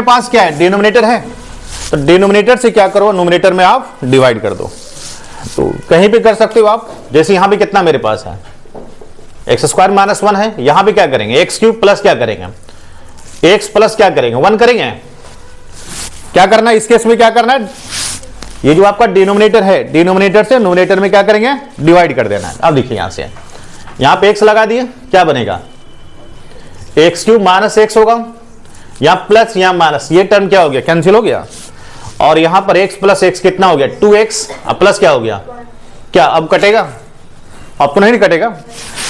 पास क्या है, डिनोमिनेटर है, तो डिनोमिनेटर से क्या करो, न्यूमरेटर में आप डिवाइड कर दो। तो कहीं भी कर सकते हो आप, जैसे यहां भी कितना मेरे पास है, एक्स स्क्वायर माइनस 1 है, यहां भी क्या करेंगे, एक्स क्यूब प्लस क्या करेंगे, एक्स प्लस क्या करेंगे 1 करेंगे। क्या करना है इस केस में, क्या करना है, ये जो आपका डिनोमिनेटर है, डिनोमिनेटर से न्यूमरेटर में क्या करेंगे, डिवाइड कर देना है। अब देखिए यहां से, यहां पे एक्स लगा दिए, क्या बनेगा, एक्स क्यूब माइनस एक्स होगा, यहां प्लस यहां माइनस, ये टर्म क्या हो गया, कैंसिल हो गया, और यहां पर x प्लस एक्स कितना हो गया 2x, अब प्लस क्या हो गया, क्या अब कटेगा, अब तो नहीं कटेगा,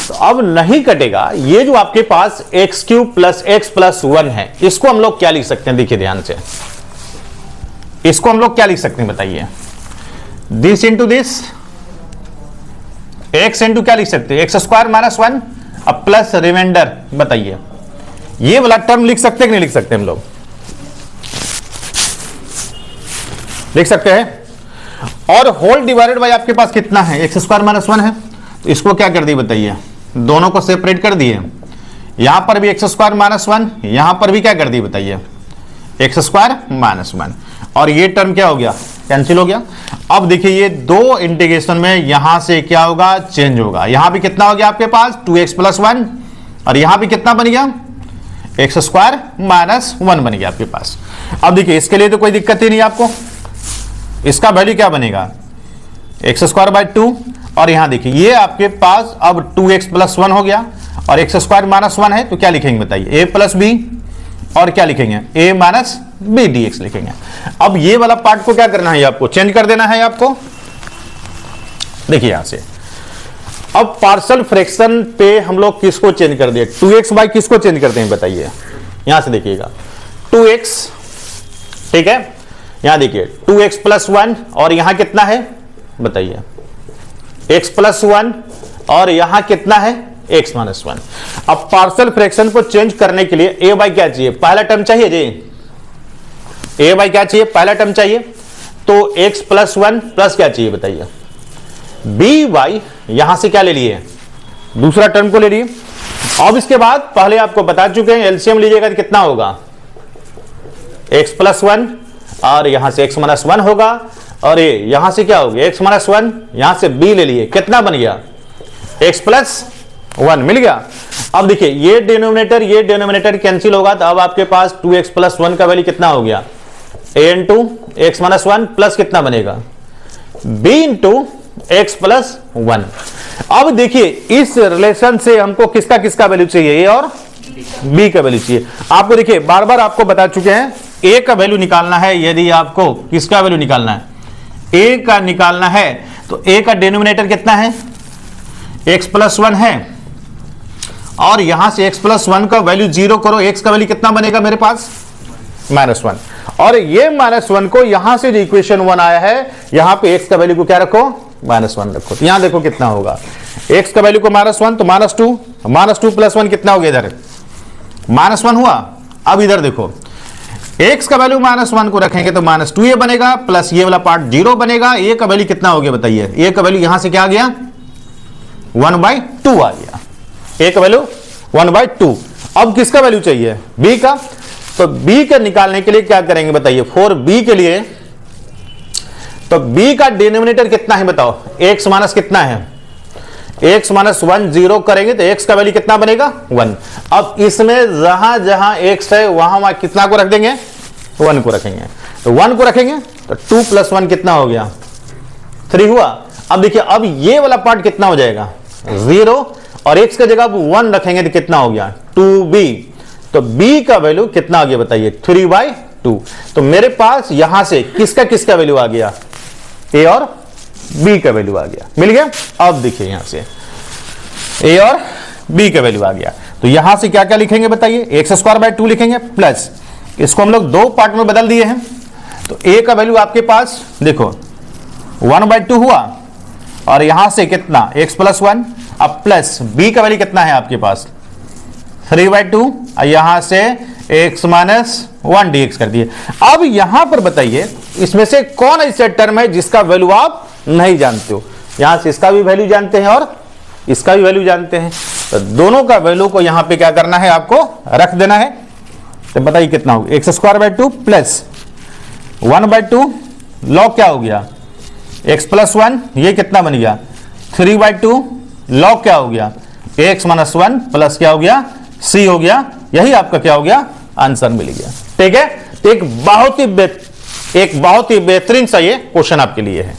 तो अब नहीं कटेगा। ये जो आपके पास x cube plus x plus 1 है, इसको हम लोग क्या लिख सकते हैं, देखिए ध्यान से, इसको हम लोग क्या लिख सकते हैं बताइए, this into this, x into क्या लिख सकते हैं, एक्स स्क्वायर माइनस 1, अब प्लस रिमाइंडर, बताइए ये वाला टर्म लिख सकते हैं कि नहीं लिख सकते, हम लोग लिख सकते हैं। और होल डिवाइडेड बाय आपके पास कितना है, एक्स स्क्वायर माइनस 1 है, तो इसको क्या कर दिए बताइए, दोनों को सेपरेट कर दिए, यहां पर भी एक्स स्क्वायर माइनस 1, यहां पर भी क्या कर दिए बताइए, एक्स स्क्वायर माइनस 1, और ये टर्म क्या हो गया, कैंसिल हो गया। अब देखिए ये दो इंटीग्रेशन में यहां से क्या होगा, चेंज होगा, यहां भी कितना हो गया आपके पास 2x प्लस 1, और यहां भी कितना बन गया, एक्स स्क्वायर माइनस 1 बन गया आपके पास। अब देखिए इसके लिए तो कोई दिक्कत ही नहीं आपको, इसका वैल्यू क्या बनेगा, एक्स स्क्वायर बाई 2, और यहां देखिए ये आपके पास अब 2x प्लस 1 हो गया, और एक्स स्क्वायर माइनस 1 है, तो क्या लिखेंगे बताइए, a प्लस बी, और क्या लिखेंगे, a minus B D X लिखेंगे। अब ये वाला पार्ट को क्या करना है, आपको चेंज कर देना है आपको, देखिए यहां से। अब पार्शियल फ्रैक्शन पे हम लोग किसको चेंज कर दिए, 2x बाई किसको चेंज करते हैं बताइए, यहां से देखिएगा 2x, ठीक है, यहां देखिए 2x प्लस 1, और यहां कितना है बताइए, x प्लस 1, और यहां कितना है x माइनस 1। अब पार्शियल फ्रैक्शन को चेंज करने के लिए a बाई क्या चाहिए, पहला टर्म चाहिए जी, a बाई क्या चाहिए, पहला टर्म चाहिए, तो x प्लस 1 प्लस क्या चाहिए बताइए, b बाई यहां से क्या ले लिए, दूसरा टर्म को ले लिए। अब इसके बाद पहले आपको बता चुके हैं, एलसीएम लीजिएगा तो कितना होगा, x प्लस 1, और यहां से x माइनस 1 होगा, और ये यहां से क्या हो गया, x माइनस 1, यहां से b ले लिए, कितना बन गया, x प्लस 1 मिल गया। अब देखिए ये डिनोमिनेटर कैंसिल होगा, तो अब आपके पास 2x प्लस 1 का वैल्यू कितना हो गया, a into x minus 1 plus कितना बनेगा, b इंटू एक्स प्लस 1। अब देखिए इस रिलेशन से हमको किसका किसका वैल्यू चाहिए, a और b का वैल्यू चाहिए। आपको देखिए बार बार आपको बता चुके हैं, a का वैल्यू निकालना है, यदि आपको किसका वैल्यू निकालना है, a का निकालना है, तो a का डिनोमिनेटर कितना है, x प्लस 1 है, और यहां से x प्लस 1 का वैल्यू 0 करो, x का वैल्यू कितना बनेगा मेरे पास माइनस 1, और ये माइनस 1 को यहां से जो इक्वेशन 1 आया है, यहां पे x का वैल्यू को क्या रखो, माइनस 1 रखो, तो यहां देखो कितना होगा, x का वैल्यू को माइनस 1, तो माइनस 2 प्लस 1 कितना हो गया, इधर माइनस 1 हुआ। अब इधर देखो x का वैल्यू माइनस 1 को रखेंगे तो माइनस 2a बनेगा, प्लस ये वाला पार्ट 0 बनेगा, a का वैल्यू कितना हो गया बताइए, a का वैल्यू यहां से क्या आ गया 1/2 आ गया, a का वैल्यू 1/2। अब किसका वैल्यू चाहिए, b का, तो b का निकालने के लिए क्या करेंगे बताइए, फॉर b के लिए, तो b का डिनोमिनेटर कितना है बताओ, x माइनस कितना है, x माइनस 1 0 करेंगे तो x का वैल्यू कितना बनेगा 1। अब इसमें जहां जहां x है वहां कितना को रख देंगे, 1 को रखेंगे, तो 1 को रखेंगे तो 2 प्लस 1 कितना हो गया 3 हुआ। अब देखिए अब ये वाला पार्ट कितना हो जाएगा 0, और x का जगह 1 रखेंगे तो कितना हो गया 2b, तो b का वैल्यू कितना आ गया बताइए 3/2। तो मेरे पास यहां से किसका किसका वैल्यू आ गया, a और b का वैल्यू आ गया, मिल गया। अब देखिए यहां से a और b का वैल्यू आ गया, तो यहां से क्या क्या लिखेंगे बताइए, x² 2 लिखेंगे, प्लस इसको हम लोग दो पार्ट में बदल दिए हैं, तो a का वैल्यू आपके पास देखो 1/2 हुआ, और यहां से कितना x प्लस 1, अब प्लस b का वैल्यू कितना है आपके पास 3/2, और यहां से x माइनस 1 dx कर दिए। अब यहां पर बताइए इसमें से कौन ऐसा टर्म है जिसका वैल्यू आप नहीं जानते हो, यहां से इसका भी वैल्यू जानते हैं और इसका भी वैल्यू जानते हैं, तो दोनों का वैल्यू को यहां पे क्या करना है आपको रख देना है, तो बताइए कितना होगा, x square by 2 plus 1/2 log क्या हो गया x प्लस 1, ये कितना बन गया 3/2 लॉग क्या हो गया x माइनस 1 प्लस क्या हो गया c हो गया। यही आपका क्या हो गया आंसर मिल गया। ठीक है, एक बहुत ही बेहतरीन सा ये क्वेश्चन आपके लिए है।